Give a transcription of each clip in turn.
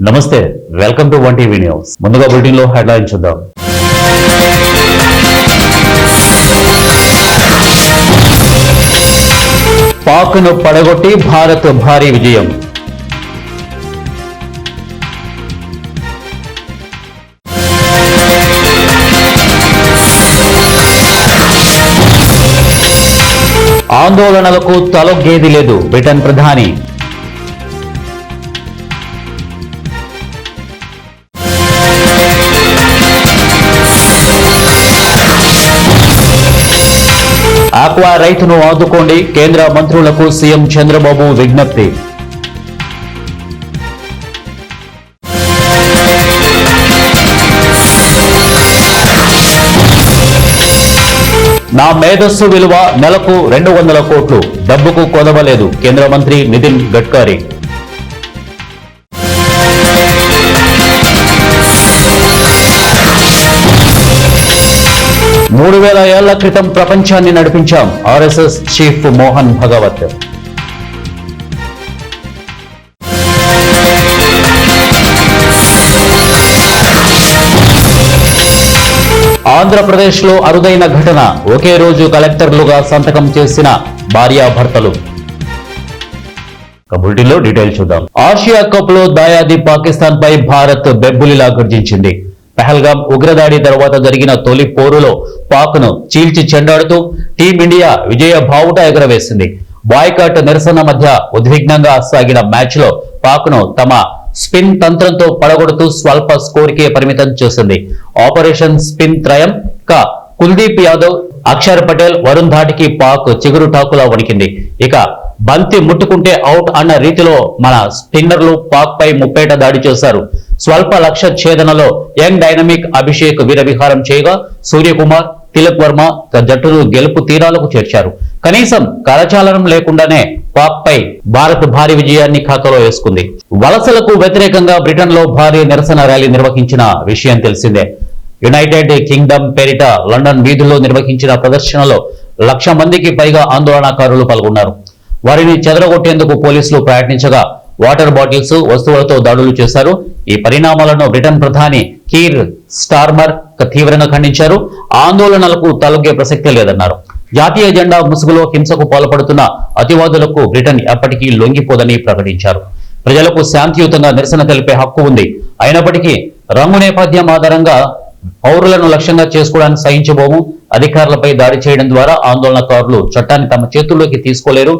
నమస్తే, welcome to one TV news. ముందుగా bulletin లో హెడ్లైన్ చూద్దాం. పాక్ను పడగొట్టి భారత్ భారీ విజయం. ఆందోళనలకు తలొగ్గేది లేదు బ్రిటన్ ప్రధాని. ఆక్వా రైతును ఆదుకోండి, కేంద్ర మంత్రులకు సీఎం చంద్రబాబు విజ్ఞప్తి. నా మేధస్సు విలువ నెలకు 200 కోట్లు, డబ్బుకు కొదవలేదు కేంద్ర మంత్రి నితిన్ గడ్కరీ. మూడు 3000 ఏళ్ల క్రితం ప్రపంచాన్ని నడిపించాం ఆర్ఎస్ఎస్ చీఫ్ మోహన్ భగవత్. ఆంధ్రప్రదేశ్లో అరుదైన ఘటన, ఒకే రోజు కలెక్టర్లుగా సంతకం చేసిన భార్యాభర్తలు. బులెటిన్లో డీటెయిల్ చూద్దాం. ఆసియా కప్ లో దాయాది పాకిస్తాన్ పై భారత్ బెబ్బులిలా గర్జించింది. పహల్గాం ఉగ్రదాడి తర్వాత జరిగిన తొలి పోరులో పాక్ ను చీల్చి చెండాడుతూ టీమిండియా విజయ బావుట ఎగరవేసింది. బాయ్కాట్ నిరసన మధ్య ఉద్విగ్నంగా సాగిన మ్యాచ్ లో పాక్ ను తమ స్పిన్ తంత్రంతో పడగొడుతూ స్వల్ప స్కోర్ కే పరిమితం చేసింది. ఆపరేషన్ స్పిన్ త్రయం కుల్దీప్ యాదవ్, అక్షర్ పటేల్, వరుణ్ ధాటికి పాక్ చిగురు టాకులా వణికింది. ఇక బంతి ముట్టుకుంటే అవుట్ అన్న రీతిలో మన స్పిన్నర్లు పాక్ పై ముప్పేట దాడి చేశారు. స్వల్ప లక్ష్య ఛేదనలో యంగ్ డైనమిక్ అభిషేక్ వీరవిహారం చేయగా సూర్యకుమార్, తిలక్ వర్మ జట్టును గెలుపు తీరాలకు చేర్చారు. కనీసం కరచాలనం లేకుండానే పాక్ పై భారత్ భారీ విజయాన్ని ఖాతాలో వేసుకుంది. వలసలకు వ్యతిరేకంగా బ్రిటన్ లో భారీ నిరసన ర్యాలీ నిర్వహించిన విషయం తెలిసిందే. యునైటెడ్ కింగ్డమ్ పేరిట లండన్ వీధుల్లో నిర్వహించిన ప్రదర్శనలో 1,00,000 మందికి పైగా ఆందోళనకారులు పాల్గొన్నారు. వారిని చెదరగొట్టేందుకు పోలీసులు ప్రయత్నించగా వాటర్ బాటిల్స్, వస్తువులతో దాడులు చేశారు. ఈ పరిణామాలను బ్రిటన్ ప్రధాని కీర్ స్టార్మర్ తీవ్రంగా ఖండించారు. ఆందోళనలకు తలొగ్గే ప్రసక్తే లేదన్నారు. జాతీయ జెండా ముసుగులో హింసకు పాల్పడుతున్న అతివాదులకు బ్రిటన్ ఎప్పటికీ లొంగిపోదని ప్రకటించారు. ప్రజలకు శాంతియుతంగా నిరసన తెలిపే హక్కు ఉంది. అయినప్పటికీ రంగు నేపథ్యం ఆధారంగా పౌరులను లక్ష్యంగా చేసుకోవడానికి సహించబోము. అధికారులపై దాడి చేయడం ద్వారా ఆందోళనకారులు చట్టాన్ని తమ చేతుల్లోకి తీసుకోలేరు.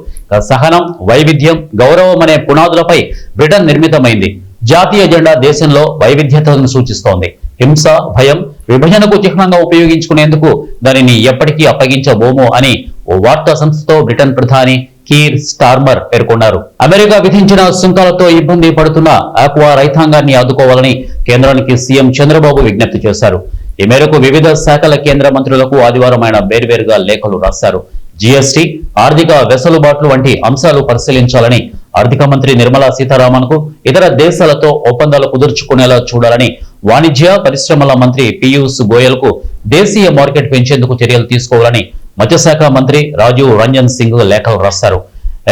సహనం, వైవిధ్యం, గౌరవం అనే పునాదులపై బ్రిటన్ నిర్మితమైంది. జాతీయ జెండా దేశంలో వైవిధ్యతను సూచిస్తోంది. హింస, భయం, విభజనకు చిహ్నంగా ఉపయోగించుకునేందుకు దానిని ఎప్పటికీ అప్పగించబోము అని ఓ వార్తా సంస్థతో బ్రిటన్ ప్రధాని కీర్ స్టార్మర్ పేర్కొన్నారు. అమెరికా విధించిన సుంకాలతో ఇబ్బంది పడుతున్న ఆక్వా రైతాంగాన్ని ఆదుకోవాలని కేంద్రానికి సీఎం చంద్రబాబు విజ్ఞప్తి చేశారు. ఈ మేరకు వివిధ శాఖల కేంద్ర మంత్రులకు ఆదివారం ఆయన వేర్వేరుగా లేఖలు రాశారు. జీఎస్టీ, ఆర్థిక వెసులుబాట్లు వంటి అంశాలు పరిశీలించాలని ఆర్థిక మంత్రి నిర్మలా సీతారామన్ కు, ఇతర దేశాలతో ఒప్పందాలు కుదుర్చుకునేలా చూడాలని వాణిజ్య పరిశ్రమల మంత్రి పీయూష్ గోయల్ కు దేశీయ మార్కెట్ పెంచేందుకు చర్యలు తీసుకోవాలని మత్స్యశాఖ మంత్రి రాజీవ్ రంజన్ సింగ్ లేఖలు రాశారు.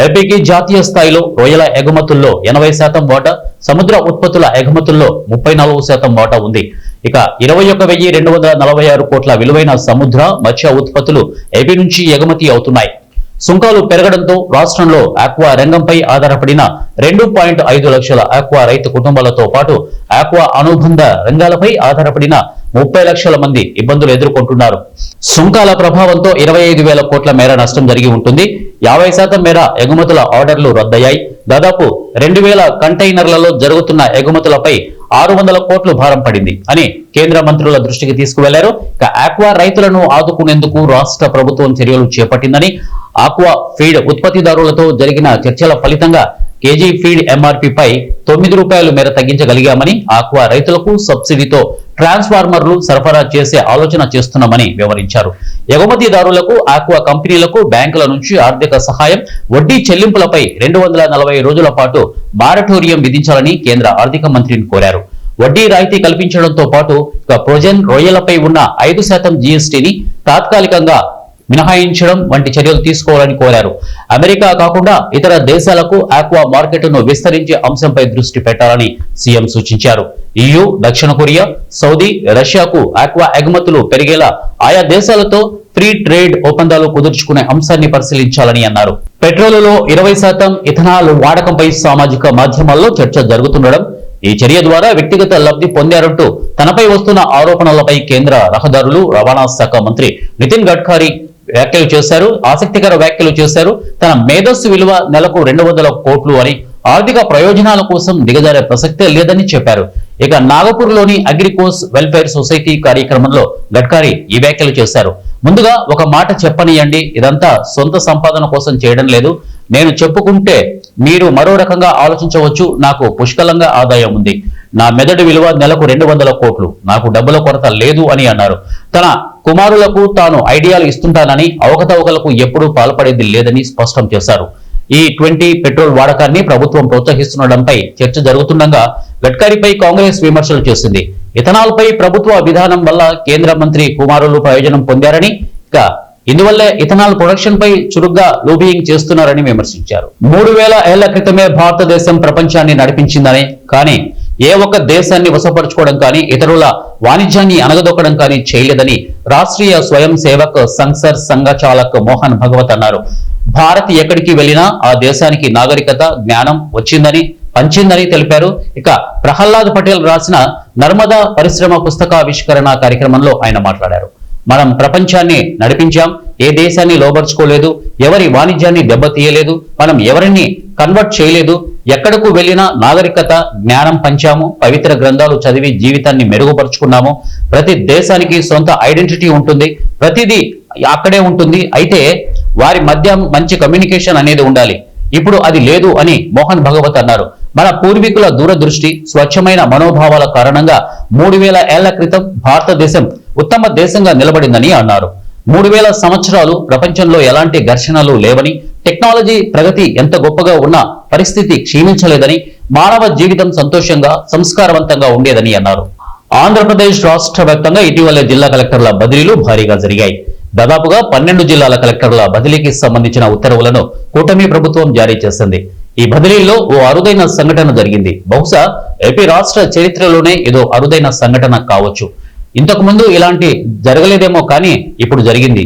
ఏపీకి జాతీయ స్థాయిలో రొయ్యల ఎగుమతుల్లో 80% వాటా, సముద్ర ఉత్పత్తుల ఎగుమతుల్లో 34% వాటా ఉంది. ఇక 21,246 కోట్ల విలువైన సముద్ర, మత్స్య ఉత్పత్తులు ఏపీ నుంచి ఎగుమతి అవుతున్నాయి. సుంకాలు పెరగడంతో రాష్ట్రంలో ఆక్వా రంగంపై ఆధారపడిన 2.5 లక్షల ఆక్వా రైతు కుటుంబాలతో పాటు ఆక్వా అనుబంధ రంగాలపై ఆధారపడిన 30 లక్షల మంది ఇబ్బందులు ఎదుర్కొంటున్నారు. సుంకాల ప్రభావంతో 25,000 కోట్ల మేర నష్టం జరిగి ఉంటుంది. 50% మేర ఎగుమతుల ఆర్డర్లు రద్దయ్యాయి. దాదాపు 2,000 కంటైనర్లలో జరుగుతున్న ఎగుమతులపై 600 కోట్లు భారం పడింది అని కేంద్ర మంత్రుల దృష్టికి తీసుకువెళ్లారు. ఇక ఆక్వా రైతులను ఆదుకునేందుకు రాష్ట్ర ప్రభుత్వం చర్యలు చేపట్టిందని, ఆక్వా ఫీడ్ ఉత్పత్తిదారులతో జరిగిన చర్చల ఫలితంగా కేజీ ఫీడ్ ఎంఆర్పీపై 9 రూపాయలు మేర తగ్గించగలిగామని, ఆక్వా రైతులకు సబ్సిడీతో ట్రాన్స్ఫార్మర్లు సరఫరా చేసే ఆలోచన చేస్తున్నామని వివరించారు. ఎగుమతిదారులకు, ఆక్వా కంపెనీలకు బ్యాంకుల నుంచి ఆర్థిక సహాయం, వడ్డీ చెల్లింపులపై 240 రోజుల పాటు మారటోరియం విధించాలని కేంద్ర ఆర్థిక మంత్రిని కోరారు. వడ్డీ రాయితీ కల్పించడంతో పాటు ప్రొజెన్ రొయ్యలపై ఉన్న 5% జీఎస్టీని తాత్కాలికంగా మినహాయించడం వంటి చర్యలు తీసుకోవాలని కోరారు. అమెరికా కాకుండా ఇతర దేశాలకు ఆక్వా మార్కెట్ను విస్తరించే అంశంపై దృష్టి పెట్టాలని సీఎం సూచించారు. EU, దక్షిణ కొరియా, సౌదీ, రష్యాకు ఆక్వా ఎగుమతులు పెరిగేలా ఆయా దేశాలతో ఫ్రీ ట్రేడ్ ఒప్పందాలు కుదుర్చుకునే అంశాన్ని పరిశీలించాలని అన్నారు. పెట్రోలులో 20% ఇథనాల్ వాడకంపై సామాజిక మాధ్యమాల్లో చర్చ జరుగుతుండడం, ఈ చర్య ద్వారా వ్యక్తిగత లబ్ధి పొందారంటూ తనపై వస్తున్న ఆరోపణలపై కేంద్ర రహదారులు రవాణా శాఖ మంత్రి నితిన్ గడ్కరీ వ్యాఖ్యలు చేశారు. ఆసక్తికర వ్యాఖ్యలు చేశారు. తన మేధస్సు విలువ నెలకు 200 కోట్లు అని, ఆర్థిక ప్రయోజనాల కోసం దిగజారే ప్రసక్తే లేదని చెప్పారు. ఇక నాగపూర్లోని అగ్రికోస్ వెల్ఫేర్ సొసైటీ కార్యక్రమంలో గడ్కరీ ఈ వ్యాఖ్యలు చేశారు. ముందుగా ఒక మాట చెప్పనియండి, ఇదంతా సొంత సంపాదన కోసం చేయడం లేదు. నేను చెప్పుకుంటే మీరు మరో రకంగా ఆలోచించవచ్చు. నాకు పుష్కలంగా ఆదాయం ఉంది. నా మెదడు విలువ నెలకు 200 కోట్లు. నాకు డబ్బుల కొరత లేదు అని అన్నారు. తన కుమారులకు తాను ఐడియాలు ఇస్తుంటానని, అవకతవకలకు ఎప్పుడూ పాల్పడేది లేదని స్పష్టం చేశారు. E20 పెట్రోల్ వాడకాన్ని ప్రభుత్వం ప్రోత్సహిస్తుండడంపై చర్చ జరుగుతుండగా గడ్కరీపై కాంగ్రెస్ విమర్శలు చేసింది. ఇథనాల్ పై ప్రభుత్వ విధానం వల్ల కేంద్ర మంత్రి కుమారులు ప్రయోజనం పొందారని, ఇక ఇందువల్లే ఇథనాల్ ప్రొడక్షన్ పై చురుగ్గా లోబియింగ్ చేస్తున్నారని విమర్శించారు. 3000 ఏళ్ల క్రితమే భారతదేశం ప్రపంచాన్ని నడిపించిందని, కానీ ఏ ఒక్క దేశాన్ని వశపరుచుకోవడం కానీ, ఇతరుల వాణిజ్యాన్ని అణగదొక్కడం కానీ చేయలేదని రాష్ట్రీయ స్వయం సేవక్ సంఘర్ సంఘచాలక్ మోహన్ భగవత్ అన్నారు. భారత్ ఎక్కడికి వెళ్లినా ఆ దేశానికి నాగరికత, జ్ఞానం వచ్చిందని, పంచిందని తెలిపారు. ఇక ప్రహ్లాద్ పటేల్ రాసిన నర్మదా పరిశ్రమ పుస్తకావిష్కరణ కార్యక్రమంలో ఆయన మాట్లాడారు. మనం ప్రపంచాన్ని నడిపించాం, ఏ దేశాన్ని లోబర్చుకోలేదు, ఎవరి వాణిజ్యాన్ని దెబ్బతీయలేదు, మనం ఎవరిని కన్వర్ట్ చేయలేదు, ఎక్కడకు వెళ్లినా నాగరికత, జ్ఞానం పంచాము, పవిత్ర గ్రంథాలు చదివి జీవితాన్ని మెరుగుపరుచుకున్నాము. ప్రతి దేశానికి సొంత ఐడెంటిటీ ఉంటుంది, ప్రతిదీ అక్కడే ఉంటుంది. అయితే వారి మధ్య మంచి కమ్యూనికేషన్ అనేది ఉండాలి. ఇప్పుడు అది లేదు అని మోహన్ భగవత్ అన్నారు. మన పూర్వీకుల దూరదృష్టి, స్వచ్ఛమైన మనోభావాల కారణంగా 3000 ఏళ్ల క్రితం భారతదేశం ఉత్తమ దేశంగా నిలబడిందని అన్నారు. 3000 సంవత్సరాలు ప్రపంచంలో ఎలాంటి ఘర్షణలు లేవని, టెక్నాలజీ ప్రగతి ఎంత గొప్పగా ఉన్నా పరిస్థితి క్షీణించలేదని, మానవ జీవితం సంతోషంగా, సంస్కారవంతంగా ఉండేదని అన్నారు. ఆంధ్రప్రదేశ్ రాష్ట్ర వ్యాప్తంగా ఇటీవలే జిల్లా కలెక్టర్ల బదిలీలు భారీగా జరిగాయి. దాదాపుగా 12 జిల్లాల కలెక్టర్ల బదిలీకి సంబంధించిన ఉత్తర్వులను కూటమి ప్రభుత్వం జారీ చేసింది. ఈ బదిలీలో ఓ అరుదైన సంఘటన జరిగింది. బహుశా ఏపీ రాష్ట్ర చరిత్రలోనే ఏదో అరుదైన సంఘటన కావచ్చు. ఇంతకు ముందు ఇలాంటి జరగలేదేమో కానీ ఇప్పుడు జరిగింది.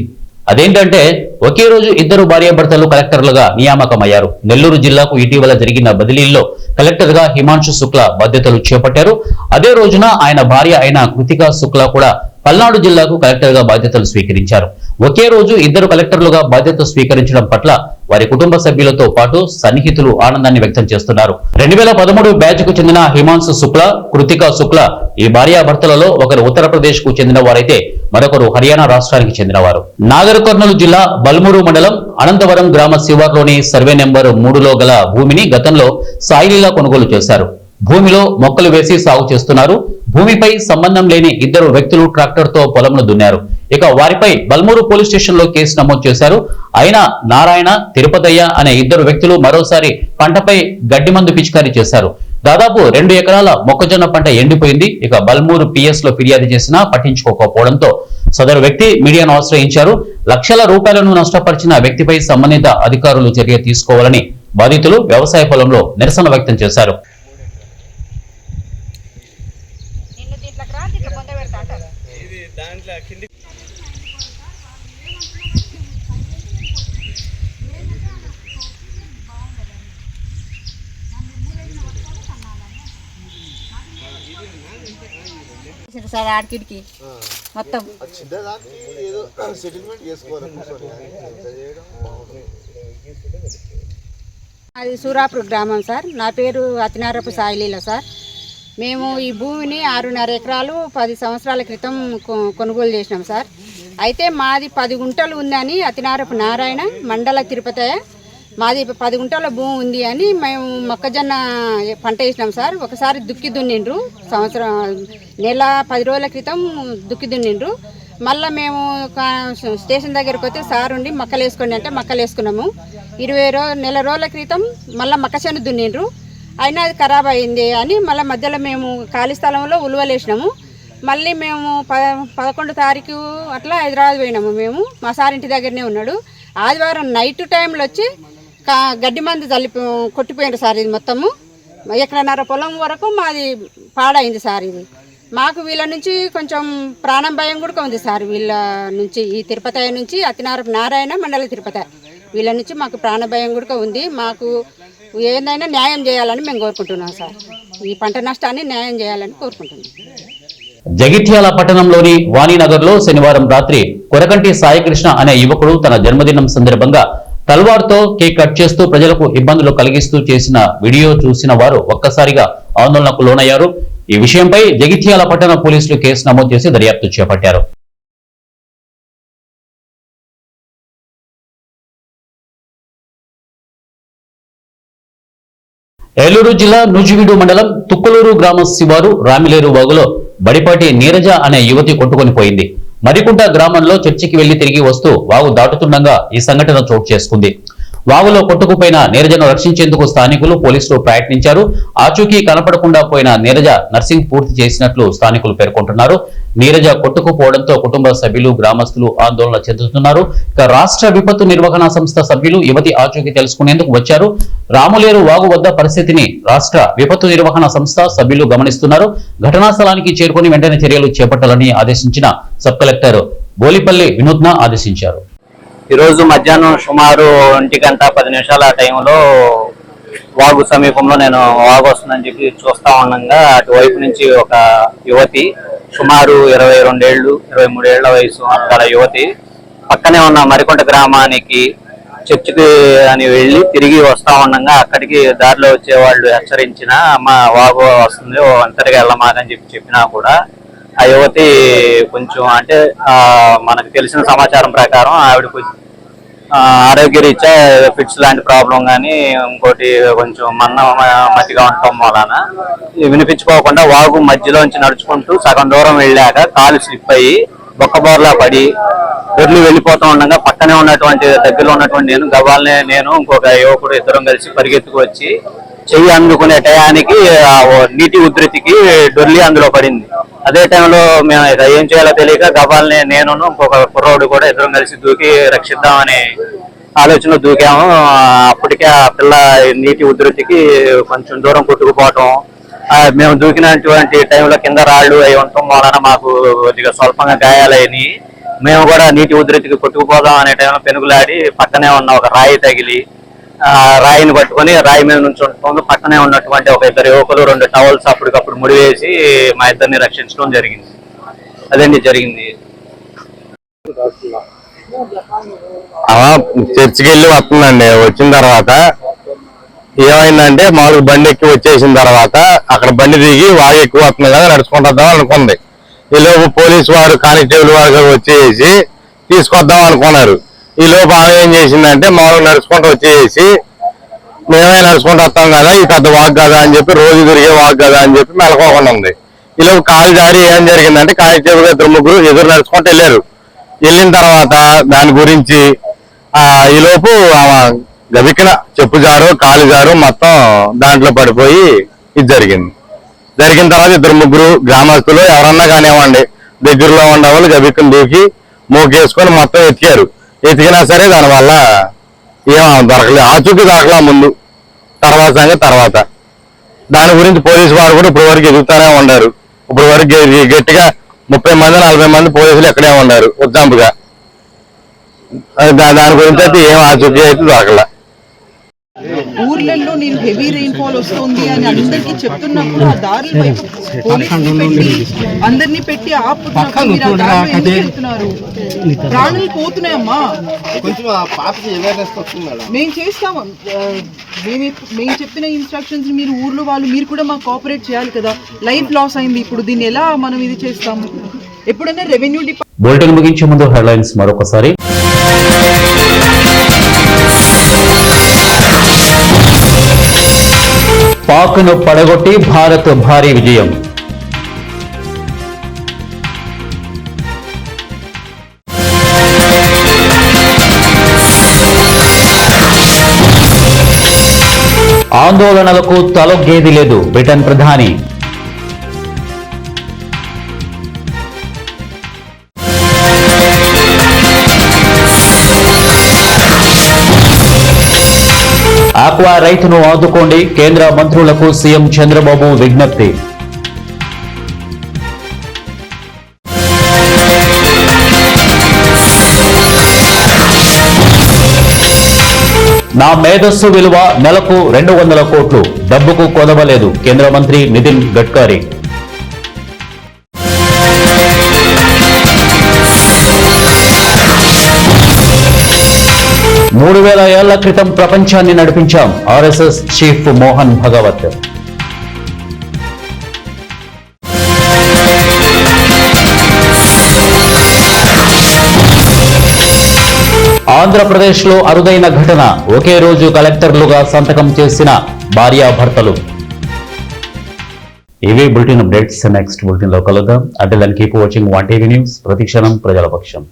అదేంటంటే ఒకే రోజు ఇద్దరు భార్యాభర్తలు కలెక్టర్లుగా నియామకమయ్యారు. నెల్లూరు జిల్లాకు ఇటీవల జరిగిన బదిలీల్లో కలెక్టర్ గా హిమాంశు శుక్లా బాధ్యతలు చేపట్టారు. అదే రోజున ఆయన భార్య అయిన కృతికా శుక్లా కూడా పల్నాడు జిల్లాకు కలెక్టర్ గా బాధ్యతలు స్వీకరించారు. ఒకే రోజు ఇద్దరు కలెక్టర్లుగా బాధ్యత స్వీకరించడం పట్ల వారి కుటుంబ సభ్యులతో పాటు సన్నిహితులు ఆనందాన్ని వ్యక్తం చేస్తున్నారు. 2013 బ్యాచ్ కు చెందిన హిమాంశు శుక్లా, కృతికా శుక్లా ఈ భార్యాభర్తలలో ఒకరు ఉత్తరప్రదేశ్ కు చెందిన వారైతే మరొకరు హర్యానా రాష్ట్రానికి చెందినవారు. నాగర్ కర్నూలు జిల్లా బల్మూరు మండలం అనంతవరం గ్రామ శివార్లోని సర్వే నెంబర్ 3లో గల భూమిని గతంలో సాయిలీలా కొనుగోలు చేశారు. భూమిలో మొక్కలు వేసి సాగు చేస్తున్నారు. భూమిపై సంబంధం లేని ఇద్దరు వ్యక్తులు ట్రాక్టర్ తో పొలంను దున్నారు. ఇక వారిపై బల్మూరు పోలీస్ స్టేషన్ లో కేసు నమోదు చేశారు. అయినా నారాయణ, తిరుపతయ్య అనే ఇద్దరు వ్యక్తులు మరోసారి పంటపై గడ్డి మందు పిచికారీ చేశారు. దాదాపు 2 ఎకరాల మొక్కజొన్న పంట ఎండిపోయింది. ఇక బల్మూరు PS లో ఫిర్యాదు చేసినా పట్టించుకోకపోవడంతో సదరు వ్యక్తి మీడియాను ఆశ్రయించారు. లక్షల రూపాయలను నష్టపరిచిన వ్యక్తిపై సంబంధిత అధికారులు చర్య తీసుకోవాలని బాధితులు వ్యవసాయ పొలంలో నిరసన వ్యక్తం చేశారు. సార్ ఆడికిడికి మొత్తం అది సూరాపూర్ గ్రామం సార్. నా పేరు అతినారపు సాయిలీల సార్. మేము ఈ భూమిని 6.5 ఎకరాలు 10 సంవత్సరాల క్రితం కొనుగోలు చేసినాం సార్. అయితే మాది 10 గుంటలు ఉందని అతినారపు నారాయణ, మండల తిరుపతయ్య మాది 10 గుంటల భూమి ఉంది అని మేము మొక్కజొన్న పంట వేసినాం సార్. ఒకసారి దుక్కి దున్నిండ్రు, సంవత్సరం నెల 10 రోజుల క్రితం దుక్కి దున్నిండ్రు. మళ్ళీ మేము స్టేషన్ దగ్గరకు వస్తే సార్ ఉండి మక్కలు వేసుకోండి అంటే మక్కలు వేసుకున్నాము. 20 నెల రోజుల క్రితం మళ్ళీ మక్కచెను దున్నిండ్రు. అయినా అది ఖరాబ్ అయింది అని మళ్ళీ మధ్యలో మేము ఖాళీ స్థలంలో ఉలువలు వేసినాము. మళ్ళీ మేము 11 తారీఖు అట్లా హైదరాబాద్ పోయినాము. మేము మా సార్ ఇంటి దగ్గరనే ఉన్నాడు. ఆదివారం నైట్ టైంలో వచ్చి గడ్డి మందు కొట్టిపోయారు సార్. ఇది మొత్తము ఎక్కడన్నర పొలం వరకు మాది పాడైంది సార్. ఇది మాకు వీళ్ళ నుంచి కొంచెం ప్రాణం భయం కూడా ఉంది సార్. వీళ్ళ నుంచి ఈ తిరుపతి నుంచి అతినారపు నారాయణ మండల తిరుపతి వీళ్ళ నుంచి మాకు ప్రాణ భయం కూడా ఉంది. మాకు ఏదైనా న్యాయం చేయాలని మేము కోరుకుంటున్నాం సార్. ఈ పంట నష్టాన్ని న్యాయం చేయాలని కోరుకుంటున్నాం. జగిత్యాల పట్టణంలోని వాణినగర్లో శనివారం రాత్రి కొరకంటి సాయికృష్ణ అనే యువకుడు తన జన్మదినం సందర్భంగా తల్వార్తో కేక్ కట్ చేస్తూ ప్రజలకు ఇబ్బందులు కలిగిస్తూ చేసిన వీడియో చూసిన వారు ఒక్కసారిగా ఆందోళనకు లోనయ్యారు. ఈ విషయంపై జగిత్యాల పట్టణ పోలీసులు కేసు నమోదు చేసి దర్యాప్తు చేపట్టారు. ఏలూరు జిల్లా నూజివీడు మండలం తుక్కులూరు గ్రామ శివారు రామిలేరు వాగులో బడిపాటి నీరజ అనే యువతి కొట్టుకొని పోయింది. మరికుంట గ్రామంలో చర్చికి వెళ్లి తిరిగి వస్తూ వాగు దాటుతుండగా ఈ సంఘటన చోటు చేసుకుంది. వాగులో కొట్టుకుపోయిన నీరజను రక్షించేందుకు స్థానికులు పోలీసులు ప్రయత్నించారు. ఆచూకీ కనపడకుండా పోయిన నీరజ నర్సింగ్ పూర్తి చేసినట్లు స్థానికులు పేర్కొంటున్నారు. నీరజ కొట్టుకుపోవడంతో కుటుంబ సభ్యులు గ్రామస్తులు ఆందోళన చెందుతున్నారు. ఇక రాష్ట్ర విపత్తు నిర్వహణ సంస్థ సభ్యులు యువతి ఆచూకీ తెలుసుకునేందుకు వచ్చారు. రాములేరు వాగు వద్ద పరిస్థితిని రాష్ట్ర విపత్తు నిర్వహణ సంస్థ సభ్యులు గమనిస్తున్నారు. ఘటనా స్థలానికి చేరుకుని వెంటనే చర్యలు చేపట్టాలని ఆదేశించిన సబ్ కలెక్టర్ బోలిపల్లి వినూత్న ఆదేశించారు. ఈరోజు మధ్యాహ్నం సుమారు 1:10 ఆ టైంలో వాగు సమీపంలో నేను వాగు వస్తుందని చెప్పి చూస్తా ఉండగా అటువైపు నుంచి ఒక యువతి సుమారు 22 ఏళ్ళు 23 ఏళ్ల వయసు గల యువతి పక్కనే ఉన్న మరికొంట గ్రామానికి చర్చికి అని వెళ్ళి తిరిగి వస్తా ఉండగా అక్కడికి దారిలో వచ్చే వాళ్ళు హెచ్చరించిన అమ్మ వాగు వస్తుంది ఒంటరిగా వెళ్ళమాకని చెప్పినా కూడా ఆ యువతి కొంచెం అంటే మనకు తెలిసిన సమాచారం ప్రకారం ఆవిడ ఆరోగ్యరీత్యా ఫిట్స్ లాంటి ప్రాబ్లం కానీ ఇంకోటి కొంచెం మట్టిగా ఉండటం వలన వినిపించుకోకుండా వాగు మధ్యలోంచి నడుచుకుంటూ సగం దూరం వెళ్ళాక కాలు స్లిప్ అయ్యి బొక్కబోర్లా పడి దొర్లి వెళ్ళిపోతూ ఉండగా పక్కనే ఉన్నటువంటి దగ్గరలో ఉన్నటువంటి నేను ఇంకొక యువకుడు ఇద్దరం కలిసి పరిగెత్తుకు వచ్చి చెయ్యి అందుకునే టయానికి నీటి ఉధృతికి డొర్లి అందులో పడింది. అదే టైంలో మేము ఏం చేయాలో తెలియక గబాల్ని నేను ఇంకొక కుర్రోడు కూడా ఇద్దరం కలిసి దూకి రక్షిద్దామనే ఆలోచన దూకాము. అప్పటికే ఆ పిల్ల నీటి ఉధృతికి కొంచెం దూరం కొట్టుకుపోవటం, మేము దూకినటువంటి టైంలో కింద రాళ్ళు అవి ఉండటం వలన మాకు కొద్దిగా స్వల్పంగా గాయాలయ్యి మేము కూడా నీటి ఉధృతికి కొట్టుకుపోదాం అనే టైంలో పెనుగులాడి పక్కనే ఉన్న ఒక రాయి తగిలి రాయిని పట్టుకొని రాయి మీద నుంచి ఉండటం పక్కనే ఉన్నటువంటి ఒక ఇద్దరు యువకులు 2 టవల్స్ అప్పటికప్పుడు ముడివేసి మా ఇద్దరిని రక్షించడం జరిగింది. అదండి జరిగింది. చర్చికి వెళ్ళి వస్తుందండి. వచ్చిన తర్వాత ఏమైందంటే మామూలుగా బండి ఎక్కి వచ్చేసిన తర్వాత అక్కడ బండి దిగి వాగు ఎక్కువ వస్తుంది కదా నడుచుకుంటాం అనుకుంది. ఈలోపు పోలీసు వారు కానిస్టేబుల్ వారు వచ్చేసి తీసుకొద్దాం అనుకున్నారు. ఈ లోపు ఆమె ఏం చేసిందంటే మామూలుగా నడుచుకుంటూ వచ్చేసి మేమే నడుచుకుంటూ వస్తాం కదా ఈ పెద్ద వాగు కదా అని చెప్పి రోజు తిరిగే వాగు కదా అని చెప్పి మెలకోకుండా ఉంది. ఈ లోపు కాలు జారి ఏం జరిగిందంటే కానిస్టేబుల్ 2-3 ఎదురు నడుచుకుంటూ వెళ్ళారు. వెళ్ళిన తర్వాత దాని గురించి ఈ లోపు గవికిన చెప్పు జారు కాలు జారు మొత్తం దాంట్లో పడిపోయి ఇది జరిగింది. జరిగిన తర్వాత 2-3 గ్రామస్తులు ఎవరన్నా కానివ్వండి దగ్గరలో ఉన్న వాళ్ళు గవికను దూకి మోకేసుకొని మొత్తం ఎత్తికారు. ఎతికినా సరే దానివల్ల ఏం దొరకలేదు, ఆచూకీ దొరకలా ముందు, తర్వాత దాని గురించి పోలీసు వారు కూడా ఇప్పుడు వరకు ఎదుగుతానే ఉన్నారు. ఇప్పుడు వరకు గట్టిగా 30 మంది 40 మంది పోలీసులు ఎక్కడే ఉన్నారు ఉద్దంపుగా. దాని గురించి అయితే ఏం ఆచూకీ అయితే దొరకలా. ఊర్లలో నేను హెవీ రెయిన్ఫాల్ వస్తుంది అని అందరికి చెప్తున్నప్పుడు ఆ దారి వైపు పోలీసులు పెట్టి అందరినీ పెట్టి ఆపుతున్నారు. ప్రాణులు పోతున్నాయమ్మా. మేము చేస్తాము. మేము చెప్పిన ఇన్స్ట్రక్షన్స్ మీరు ఊర్లో వాళ్ళు మీరు కూడా మాకు కోఆపరేట్ చేయాలి కదా. లైఫ్ లాస్ అయింది, ఇప్పుడు దీన్ని ఎలా మనం ఇది చేస్తాము? ఎప్పుడైనా రెవెన్యూ డిపార్ట్మెంట్. బులెటిన్ ముగించే ముందు హెడ్లైన్స్ మరొకసారి. పాక్ను పడగొట్టి భారత్ భారీ విజయం. ఆందోళనలకు తలొగ్గేది లేదు బ్రిటన్ ప్రధాని. ఆక్వా రైతును ఆదుకోండి, కేంద్ర మంత్రులకు సీఎం చంద్రబాబు విజ్ఞప్తి. నా మేధస్సు విలువ నెలకు 200 కోట్లు, డబ్బుకు కొదవలేదు కేంద్ర మంత్రి నితిన్ గడ్కరీ. మూడు 2000 ఏళ్ల క్రితం ప్రపంచాన్ని నడిపించాం, ఆర్ఎస్ఎస్ చీఫ్ మోహన్ భగవత్. ఆంధ్రప్రదేశ్లో అరుదైన ఘటన, ఒకే రోజు కలెక్టర్లుగా సంతకం చేసిన భార్యాభర్తలు. ఇవే బులెటిన్ అప్డేట్స్. నెక్స్ట్ బులెటిన్ లో కలుద్దాం. అంటే దాన్ని కీప్ వాచింగ్ 1 టీవీ న్యూస్, ప్రతిక్షణం ప్రజల పక్షం.